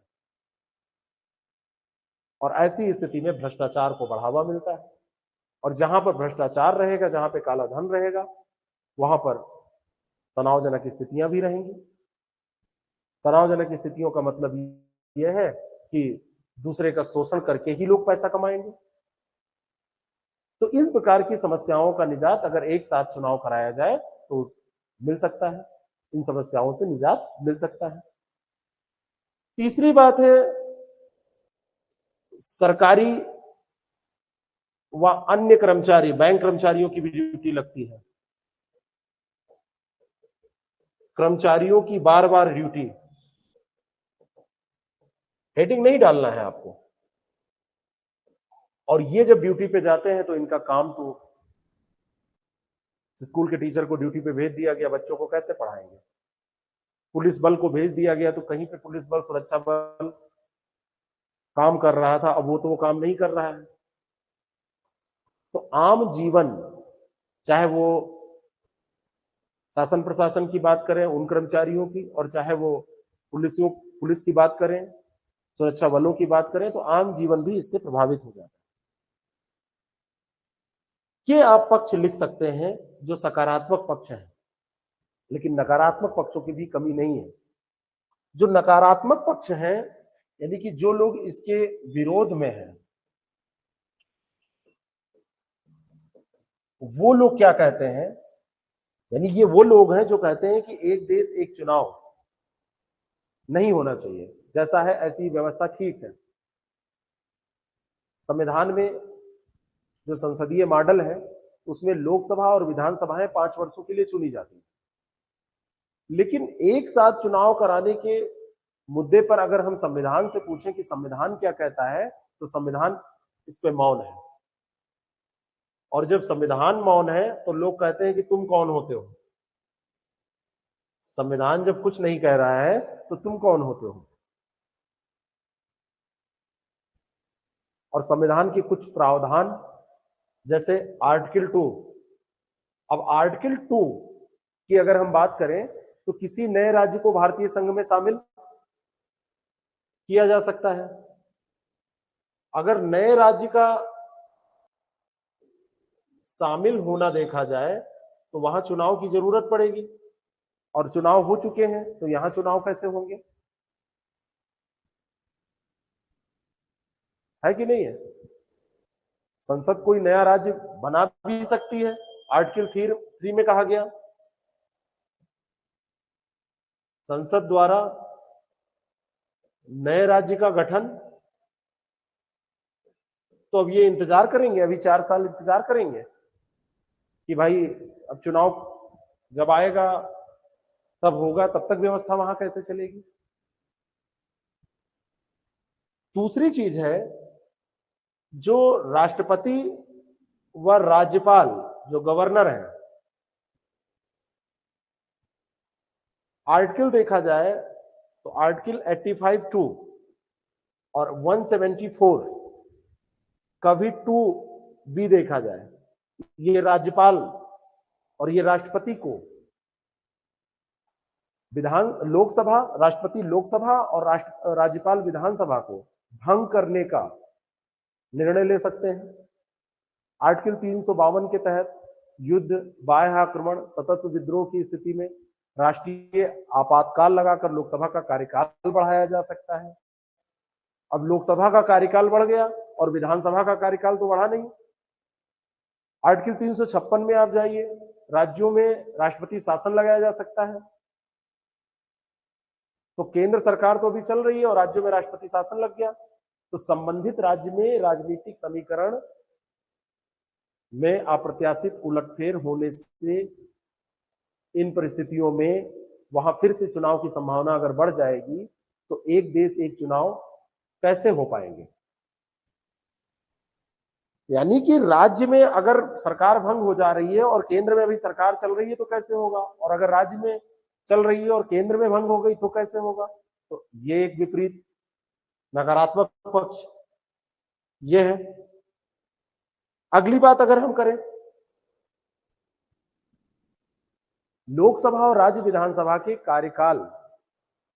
और ऐसी स्थिति में भ्रष्टाचार को बढ़ावा मिलता है, और जहां पर भ्रष्टाचार रहेगा, जहां पे काला धन रहेगा, वहां पर तनावजनक स्थितियां भी रहेंगी। तनावजनक स्थितियों का मतलब यह है कि दूसरे का शोषण करके ही लोग पैसा कमाएंगे। तो इस प्रकार की समस्याओं का निजात अगर एक साथ चुनाव कराया जाए तो मिल सकता है, इन समस्याओं से निजात मिल सकता है। तीसरी बात है, सरकारी व अन्य कर्मचारी, बैंक कर्मचारियों की भी ड्यूटी लगती है। कर्मचारियों की बार बार ड्यूटी, हेडिंग नहीं डालना है आपको, और ये जब ड्यूटी पे जाते हैं तो इनका काम, तो स्कूल के टीचर को ड्यूटी पे भेज दिया गया, बच्चों को कैसे पढ़ाएंगे? पुलिस बल को भेज दिया गया, तो कहीं पे पुलिस बल, सुरक्षा बल काम कर रहा था, अब वो तो वो काम नहीं कर रहा है। तो आम जीवन, चाहे वो शासन प्रशासन की बात करें उन कर्मचारियों की, और चाहे वो पुलिस की बात करें, सुरक्षा बलों की बात करें, तो आम जीवन भी इससे प्रभावित हो जाता है। ये आप पक्ष लिख सकते हैं जो सकारात्मक पक्ष है, लेकिन नकारात्मक पक्षों की भी कमी नहीं है। जो नकारात्मक पक्ष है, यानी कि जो लोग इसके विरोध में हैं, वो लोग क्या कहते हैं, यानी ये वो लोग हैं जो कहते हैं कि एक देश एक चुनाव नहीं होना चाहिए, जैसा है ऐसी व्यवस्था ठीक है। संविधान में जो संसदीय मॉडल है उसमें लोकसभा और विधानसभाएं 5 वर्षों के लिए चुनी जाती है, लेकिन एक साथ चुनाव कराने के मुद्दे पर अगर हम संविधान से पूछें कि संविधान क्या कहता है, तो संविधान इस पे मौन है। और जब संविधान मौन है तो लोग कहते हैं कि तुम कौन होते हो? संविधान जब कुछ नहीं कह रहा है तो तुम कौन होते हो? और संविधान के कुछ प्रावधान, जैसे आर्टिकल 2, अब आर्टिकल 2 की अगर हम बात करें तो किसी नए राज्य को भारतीय संघ में शामिल किया जा सकता है। अगर नए राज्य का शामिल होना देखा जाए तो वहां चुनाव की जरूरत पड़ेगी, और चुनाव हो चुके हैं तो यहां चुनाव कैसे होंगे? है कि नहीं है? संसद कोई नया राज्य बना भी सकती है, आर्टिकल 3 में कहा गया संसद द्वारा नए राज्य का गठन। तो अब ये इंतजार करेंगे, अभी 4 साल इंतजार करेंगे कि भाई अब चुनाव जब आएगा तब होगा, तब तक व्यवस्था वहां कैसे चलेगी? दूसरी चीज है, जो राष्ट्रपति व राज्यपाल, जो गवर्नर है, आर्टिकल देखा जाए तो आर्टिकल 85(2) और 174 का भी 2 भी देखा जाए, ये राज्यपाल और ये राष्ट्रपति को लोकसभा, राष्ट्रपति लोकसभा और राज्यपाल विधानसभा को भंग करने का निर्णय ले सकते हैं। आर्टिकल 352 के तहत युद्ध, बाह्य आक्रमण, सतत विद्रोह की स्थिति में राष्ट्रीय आपातकाल लगाकर लोकसभा का कार्यकाल बढ़ाया जा सकता है। अब लोकसभा का कार्यकाल बढ़ गया और विधानसभा का कार्यकाल तो बढ़ा नहीं। आर्टिकल 356 में आप जाइए, राज्यों में राष्ट्रपति शासन लगाया जा सकता है। तो केंद्र सरकार तो अभी चल रही है और राज्यों में राष्ट्रपति शासन लग गया, तो संबंधित राज्य में राजनीतिक समीकरण में अप्रत्याशित उलटफेर होने से इन परिस्थितियों में वहां फिर से चुनाव की संभावना अगर बढ़ जाएगी तो एक देश एक चुनाव कैसे हो पाएंगे? यानी कि राज्य में अगर सरकार भंग हो जा रही है और केंद्र में अभी सरकार चल रही है तो कैसे होगा, और अगर राज्य में चल रही है और केंद्र में भंग हो गई तो कैसे होगा? तो ये एक विपरीत नकारात्मक पक्ष ये है। अगली बात अगर हम करें लोकसभा और राज्य विधानसभा के कार्यकाल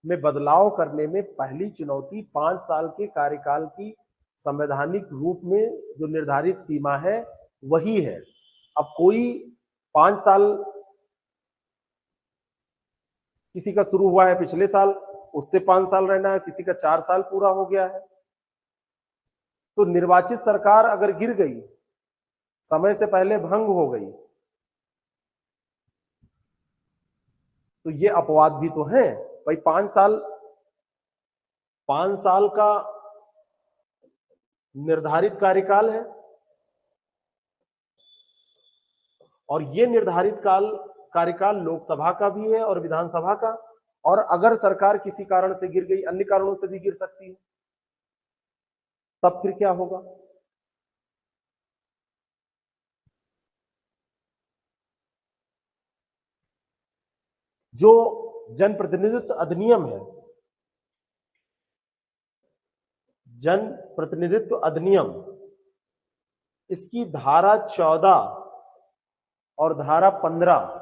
में बदलाव करने में पहली चुनौती 5 साल के कार्यकाल की संवैधानिक रूप में जो निर्धारित सीमा है वही है। अब कोई 5 साल किसी का शुरू हुआ है पिछले साल, उससे 5 साल रहना है, किसी का 4 साल पूरा हो गया है, तो निर्वाचित सरकार अगर गिर गई, समय से पहले भंग हो गई, तो ये अपवाद भी तो है भाई। 5 साल का निर्धारित कार्यकाल है और ये निर्धारित कार्यकाल लोकसभा का भी है और विधानसभा का। और अगर सरकार किसी कारण से गिर गई, अन्य कारणों से भी गिर सकती है, तब फिर क्या होगा? जो जनप्रतिनिधित्व अधिनियम है, जनप्रतिनिधित्व अधिनियम, इसकी धारा 14 और धारा 15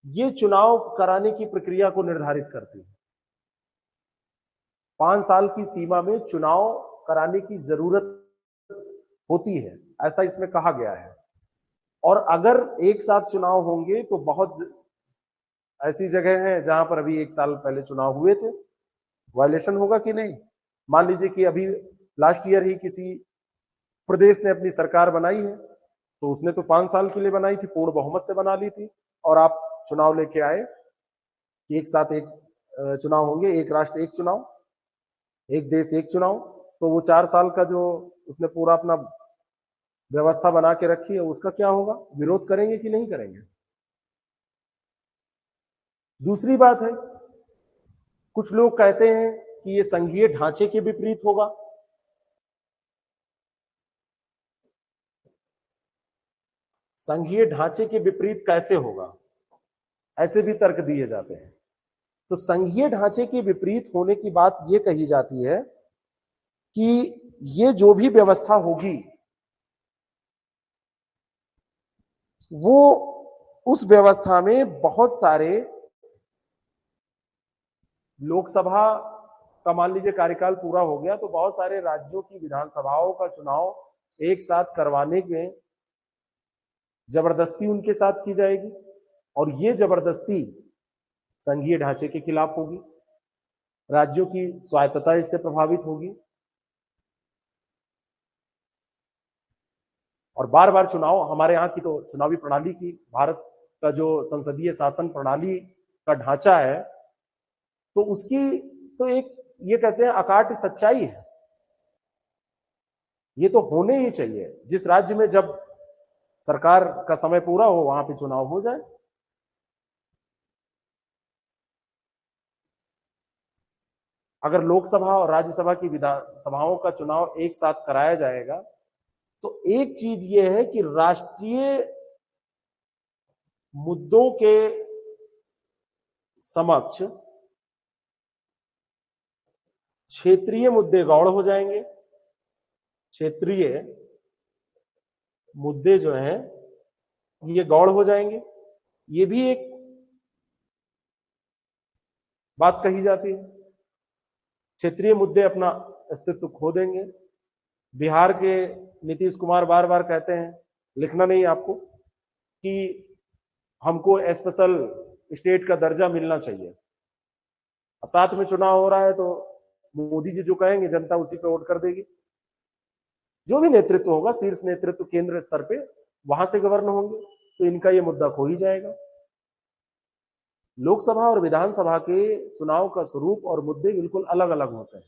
ये चुनाव कराने की प्रक्रिया को निर्धारित करती है। 5 साल की सीमा में चुनाव कराने की जरूरत होती है, ऐसा इसमें कहा गया है। और अगर एक साथ चुनाव होंगे तो बहुत ऐसी जगह है जहां पर अभी 1 साल पहले चुनाव हुए थे, वायलेशन होगा कि नहीं? मान लीजिए कि अभी लास्ट ईयर ही किसी प्रदेश ने अपनी सरकार बनाई है, तो उसने तो 5 साल के लिए बनाई थी, पूर्ण बहुमत से बना ली थी, और आप चुनाव लेके आए कि एक साथ एक चुनाव होंगे, एक राष्ट्र एक चुनाव, एक देश एक चुनाव, तो वो 4 साल का जो उसने पूरा अपना व्यवस्था बना के रखी है, उसका क्या होगा? विरोध करेंगे कि नहीं करेंगे? दूसरी बात है, कुछ लोग कहते हैं कि ये संघीय ढांचे के विपरीत होगा। संघीय ढांचे के विपरीत कैसे होगा? ऐसे भी तर्क दिए जाते हैं। तो संघीय ढांचे के विपरीत होने की बात यह कही जाती है कि ये जो भी व्यवस्था होगी वो उस व्यवस्था में बहुत सारे लोकसभा का मान लीजिए कार्यकाल पूरा हो गया तो बहुत सारे राज्यों की विधानसभाओं का चुनाव एक साथ करवाने में जबरदस्ती उनके साथ की जाएगी और ये जबरदस्ती संघीय ढांचे के खिलाफ होगी, राज्यों की स्वायत्तता इससे प्रभावित होगी और बार बार चुनाव, हमारे यहाँ की तो चुनावी प्रणाली की, भारत का जो संसदीय शासन प्रणाली का ढांचा है, तो उसकी तो एक ये कहते हैं अकाट सच्चाई है, ये तो होने ही चाहिए। जिस राज्य में जब सरकार का समय पूरा हो वहां पे चुनाव हो जाए। अगर लोकसभा और राज्यसभा की विधानसभाओं का चुनाव एक साथ कराया जाएगा तो एक चीज ये है कि राष्ट्रीय मुद्दों के समक्ष क्षेत्रीय मुद्दे गौण हो जाएंगे। क्षेत्रीय मुद्दे जो हैं ये गौण हो जाएंगे, ये भी एक बात कही जाती है। क्षेत्रीय मुद्दे अपना अस्तित्व खो देंगे। बिहार के नीतीश कुमार बार बार कहते हैं, लिखना नहीं आपको, कि हमको स्पेशल स्टेट का दर्जा मिलना चाहिए। अब साथ में चुनाव हो रहा है तो मोदी जी जो कहेंगे जनता उसी पे वोट कर देगी। जो भी नेतृत्व होगा, शीर्ष नेतृत्व केंद्र स्तर पे, वहां से गवर्न होंगे, तो इनका ये मुद्दा खो ही जाएगा। लोकसभा और विधानसभा के चुनाव का स्वरूप और मुद्दे बिल्कुल अलग अलग होते हैं।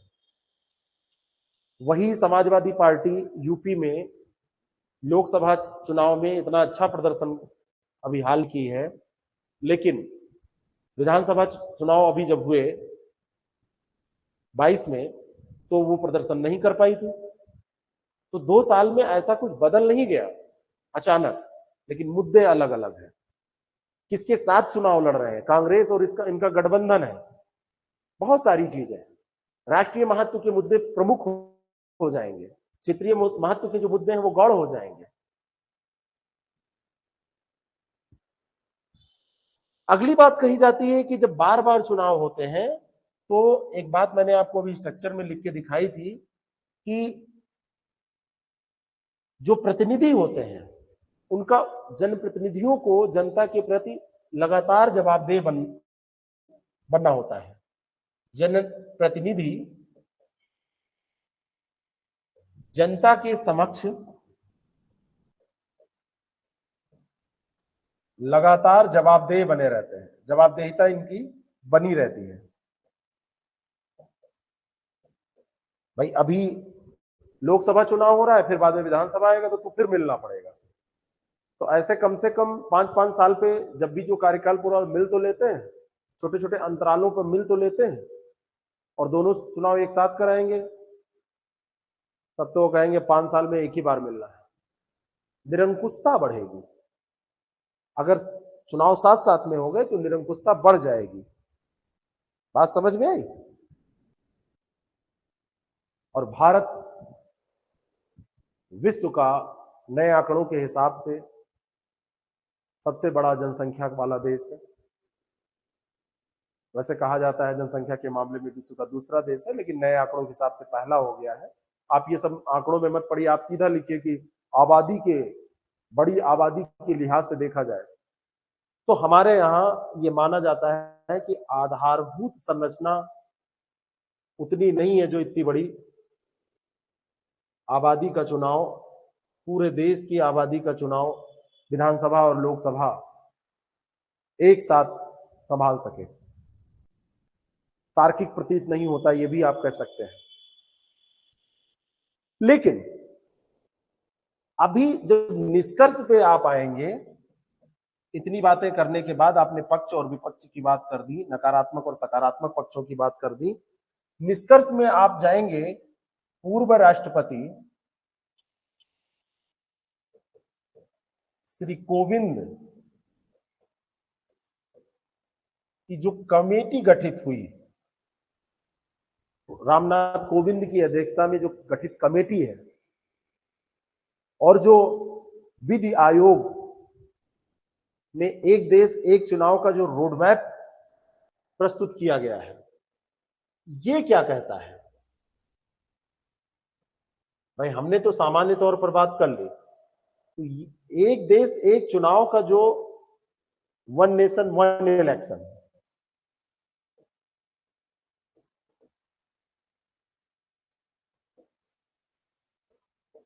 वही समाजवादी पार्टी यूपी में लोकसभा चुनाव में इतना अच्छा प्रदर्शन अभी हाल की है, लेकिन विधानसभा चुनाव अभी जब हुए 22 में तो वो प्रदर्शन नहीं कर पाई थी। तो 2 साल में ऐसा कुछ बदल नहीं गया अचानक, लेकिन मुद्दे अलग अलग हैं। किसके साथ चुनाव लड़ रहे हैं, कांग्रेस और इसका इनका गठबंधन है, बहुत सारी चीजें। राष्ट्रीय महत्व के मुद्दे प्रमुख हो जाएंगे, क्षेत्रीय महत्व के जो मुद्दे हैं वो गौण हो जाएंगे। अगली बात कही जाती है कि जब बार बार चुनाव होते हैं तो एक बात मैंने आपको अभी स्ट्रक्चर में लिख के दिखाई थी कि जो प्रतिनिधि होते हैं उनका जनप्रतिनिधियों को जनता के प्रति लगातार जवाबदेह बनना होता है। जनप्रतिनिधि जनता के समक्ष लगातार जवाबदेह बने रहते हैं, जवाबदेहिता इनकी बनी रहती है। भाई अभी लोकसभा चुनाव हो रहा है, फिर बाद में विधानसभा आएगा तो फिर मिलना पड़ेगा। तो ऐसे कम से कम 5-5 साल पे जब भी जो कार्यकाल पूरा मिल तो लेते हैं, छोटे छोटे अंतरालों पर मिल तो लेते हैं और दोनों चुनाव एक साथ कराएंगे, तब तो वो कहेंगे 5 साल में एक ही बार मिलना है। निरंकुशता बढ़ेगी। अगर चुनाव साथ साथ में हो गए तो निरंकुशता बढ़ जाएगी। बात समझ में आई? और भारत विश्व का नए आंकड़ों के हिसाब से सबसे बड़ा जनसंख्या वाला देश है। वैसे कहा जाता है जनसंख्या के मामले में विश्व का दूसरा देश है, लेकिन नए आंकड़ों के हिसाब से पहला हो गया है। आप ये सब आंकड़ों में मत पढ़िए, आप सीधा लिखिए कि बड़ी आबादी के लिहाज से देखा जाए तो हमारे यहाँ ये माना जाता है कि आधारभूत संरचना उतनी नहीं है जो इतनी बड़ी आबादी का चुनाव, पूरे देश की आबादी का चुनाव विधानसभा और लोकसभा एक साथ संभाल सके। तार्किक प्रतीत नहीं होता, ये भी आप कह सकते हैं। लेकिन अभी जब निष्कर्ष पे आप आएंगे, इतनी बातें करने के बाद आपने पक्ष और विपक्ष की बात कर दी, नकारात्मक और सकारात्मक पक्षों की बात कर दी, निष्कर्ष में आप जाएंगे पूर्व राष्ट्रपति श्री कोविंद की जो कमेटी गठित हुई, रामनाथ कोविंद की अध्यक्षता में जो गठित कमेटी है और जो विधि आयोग में एक देश एक चुनाव का जो रोड मैप प्रस्तुत किया गया है, ये क्या कहता है? भाई हमने तो सामान्य तौर पर बात कर ली, तो एक देश एक चुनाव का जो one nation one election,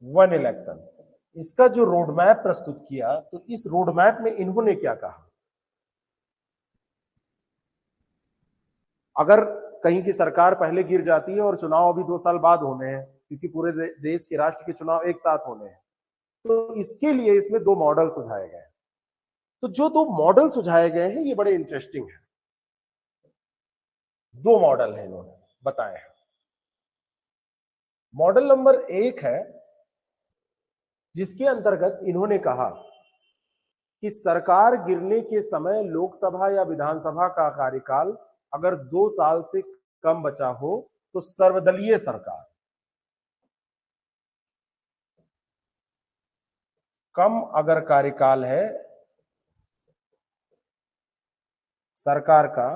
one election, इसका जो रोड मैप प्रस्तुत किया, तो इस रोड मैप में इन्होंने क्या कहा? अगर कहीं की सरकार पहले गिर जाती है और चुनाव अभी 2 साल बाद होने हैं, क्योंकि पूरे देश के राष्ट्र के चुनाव एक साथ होने हैं, तो इसके लिए इसमें 2 मॉडल सुझाए गए। तो जो 2 मॉडल सुझाए गए हैं ये बड़े इंटरेस्टिंग है। 2 मॉडल है इन्होंने बताए हैं। मॉडल नंबर 1 है जिसके अंतर्गत इन्होंने कहा कि सरकार गिरने के समय लोकसभा या विधानसभा का कार्यकाल अगर 2 साल से कम बचा हो तो सर्वदलीय सरकार, कम अगर कार्यकाल है सरकार का,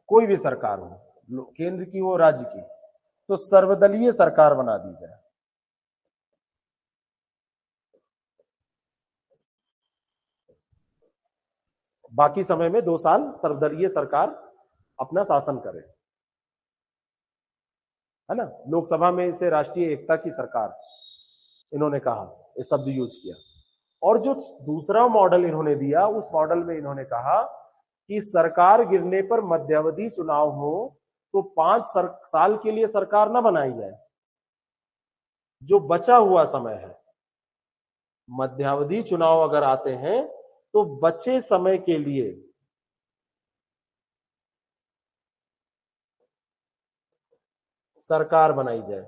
कोई भी सरकार हो, केंद्र की हो राज्य की, तो सर्वदलीय सरकार बना दी जाए। बाकी समय में 2 साल सर्वदलीय सरकार अपना शासन करे, है ना। लोकसभा में इसे राष्ट्रीय एकता की सरकार इन्होंने कहा, ये शब्द यूज किया। और जो दूसरा मॉडल इन्होंने दिया, उस मॉडल में इन्होंने कहा कि सरकार गिरने पर मध्यावधि चुनाव हो तो 5 साल के लिए सरकार ना बनाई जाए, जो बचा हुआ समय है, मध्यावधि चुनाव अगर आते हैं तो बचे समय के लिए सरकार बनाई जाए।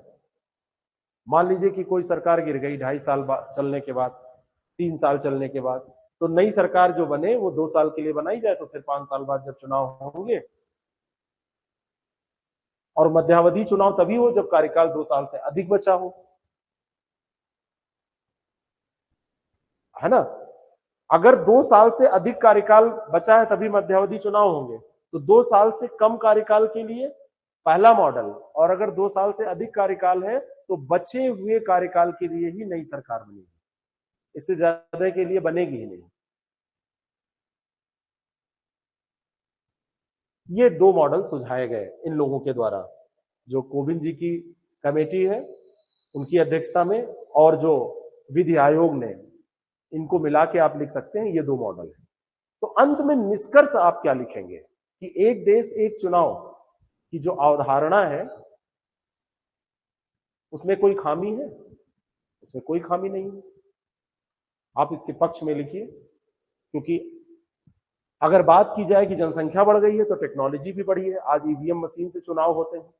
मान लीजिए कि कोई सरकार गिर गई 2.5 साल चलने के बाद, 3 साल चलने के बाद, तो नई सरकार जो बने वो 2 साल के लिए बनाई जाए, तो फिर 5 साल बाद जब चुनाव होंगे, और मध्यावधि चुनाव तभी हो जब कार्यकाल 2 साल से अधिक बचा हो, है ना। अगर 2 साल से अधिक कार्यकाल बचा है तभी मध्यावधि चुनाव होंगे, तो 2 साल से कम कार्यकाल के लिए पहला मॉडल, और अगर 2 साल से अधिक कार्यकाल है तो बचे हुए कार्यकाल के लिए ही नई सरकार बनेगी, इससे ज्यादा के लिए बनेगी ही नहीं। ये 2 मॉडल सुझाए गए इन लोगों के द्वारा, जो कोविंद जी की कमेटी है उनकी अध्यक्षता में, और जो विधि आयोग ने, इनको मिला के आप लिख सकते हैं ये 2 मॉडल है। तो अंत में निष्कर्ष आप क्या लिखेंगे कि एक देश एक चुनाव की जो अवधारणा है उसमें कोई खामी है? उसमें कोई खामी नहीं है। आप इसके पक्ष में लिखिए, क्योंकि अगर बात की जाए कि जनसंख्या बढ़ गई है तो टेक्नोलॉजी भी बढ़ी है। आज ईवीएम मशीन से चुनाव होते हैं।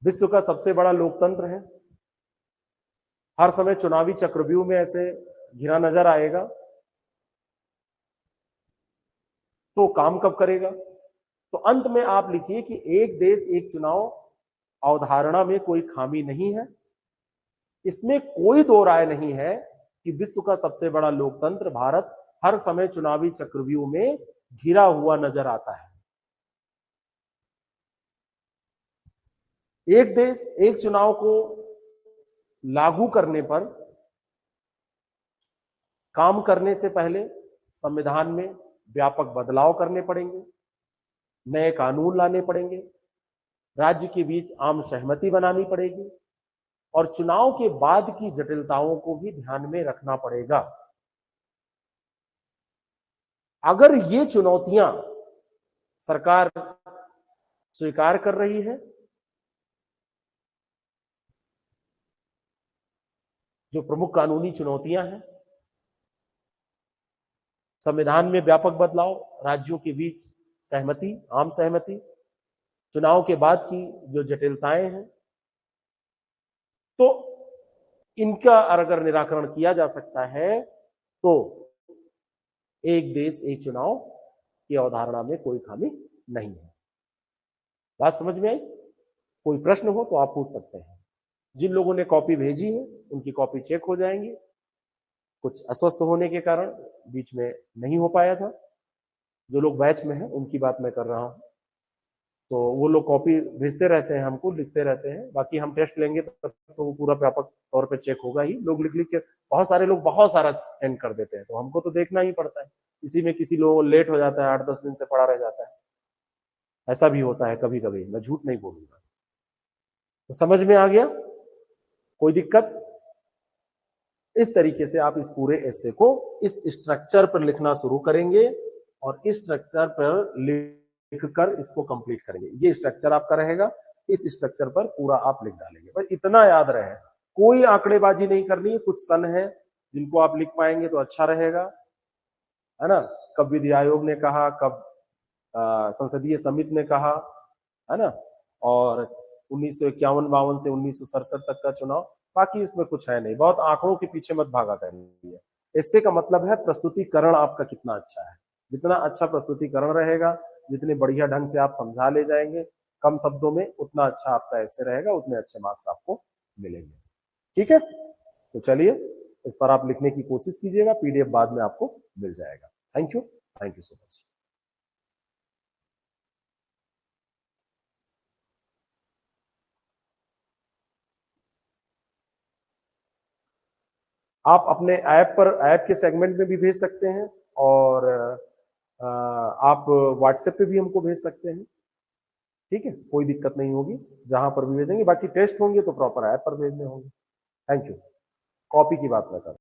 विश्व का सबसे बड़ा लोकतंत्र है। हर समय चुनावी चक्रव्यूह में ऐसे घिरा नजर आएगा, तो काम कब करेगा? तो अंत में आप लिखिए कि एक देश एक चुनाव अवधारणा में कोई खामी नहीं है। इसमें कोई दो राय नहीं है कि विश्व का सबसे बड़ा लोकतंत्र भारत हर समय चुनावी चक्रव्यूह में घिरा हुआ नजर आता है। एक देश एक चुनाव को लागू करने पर काम करने से पहले संविधान में व्यापक बदलाव करने पड़ेंगे, नए कानून लाने पड़ेंगे, राज्य के बीच आम सहमति बनानी पड़ेगी, और चुनाव के बाद की जटिलताओं को भी ध्यान में रखना पड़ेगा। अगर ये चुनौतियां सरकार स्वीकार कर रही है, जो प्रमुख कानूनी चुनौतियां हैं, संविधान में व्यापक बदलाव, राज्यों के बीच सहमति, आम सहमति, चुनाव के बाद की जो जटिलताएं हैं, तो इनका अगर निराकरण किया जा सकता है तो एक देश एक चुनाव की अवधारणा में कोई खामी नहीं है। बात समझ में आई? कोई प्रश्न हो तो आप पूछ सकते हैं। जिन लोगों ने कॉपी भेजी है उनकी कॉपी चेक हो जाएंगी। कुछ अस्वस्थ होने के कारण बीच में नहीं हो पाया था। जो लोग बैच में हैं उनकी बात मैं कर रहा हूं, तो वो लोग कॉपी भेजते रहते हैं हमको, लिखते रहते हैं। बाकी हम टेस्ट लेंगे तो वो पूरा व्यापक तौर पे चेक होगा ही। लोग लिख लिख के, बहुत सारे लोग बहुत सारा सेंड कर देते हैं, तो हमको तो देखना ही पड़ता है। इसी में किसी लोग लेट हो जाता है, 8-10 दिन से पड़ा रह जाता है। ऐसा भी होता है कभी कभी, मैं झूठ नहीं बोलूंगा। तो समझ में आ गया? कोई दिक्कत? इस तरीके से आप इस पूरे एसे को इस स्ट्रक्चर पर लिखना शुरू करेंगे और इस स्ट्रक्चर पर लिखकर इसको कंप्लीट करेंगे। ये स्ट्रक्चर आपका रहेगा, इस स्ट्रक्चर पर पूरा आप लिख डालेंगे। बस इतना याद रहे, कोई आंकड़ेबाजी नहीं करनी है। कुछ सन है जिनको आप लिख पाएंगे तो अच्छा रहेगा, है ना। कब विधि आयोग ने कहा, कब संसदीय समिति ने कहा, है ना, और 1951-52 से 1967 तक का चुनाव। बाकी इसमें कुछ है नहीं, बहुत आंकड़ों के पीछे मत भागा करिए। इससे का मतलब है प्रस्तुतिकरण आपका कितना अच्छा है। जितना अच्छा प्रस्तुतिकरण रहेगा, जितने बढ़िया ढंग से आप समझा ले जाएंगे कम शब्दों में, उतना अच्छा आपका ऐसे रहेगा, उतने अच्छे मार्क्स आपको मिलेंगे। ठीक है, तो चलिए इस पर आप लिखने की कोशिश कीजिएगा। पीडीएफ बाद में आपको मिल जाएगा। Thank you so much. आप अपने ऐप के सेगमेंट में भी भेज सकते हैं, और आप व्हाट्सएप पे भी हमको भेज सकते हैं। ठीक है, कोई दिक्कत नहीं होगी, जहां पर भी भेजेंगे। बाकी टेस्ट होंगे तो प्रॉपर ऐप पर भेजने होंगे। Thank you. कॉपी की बात मैं कर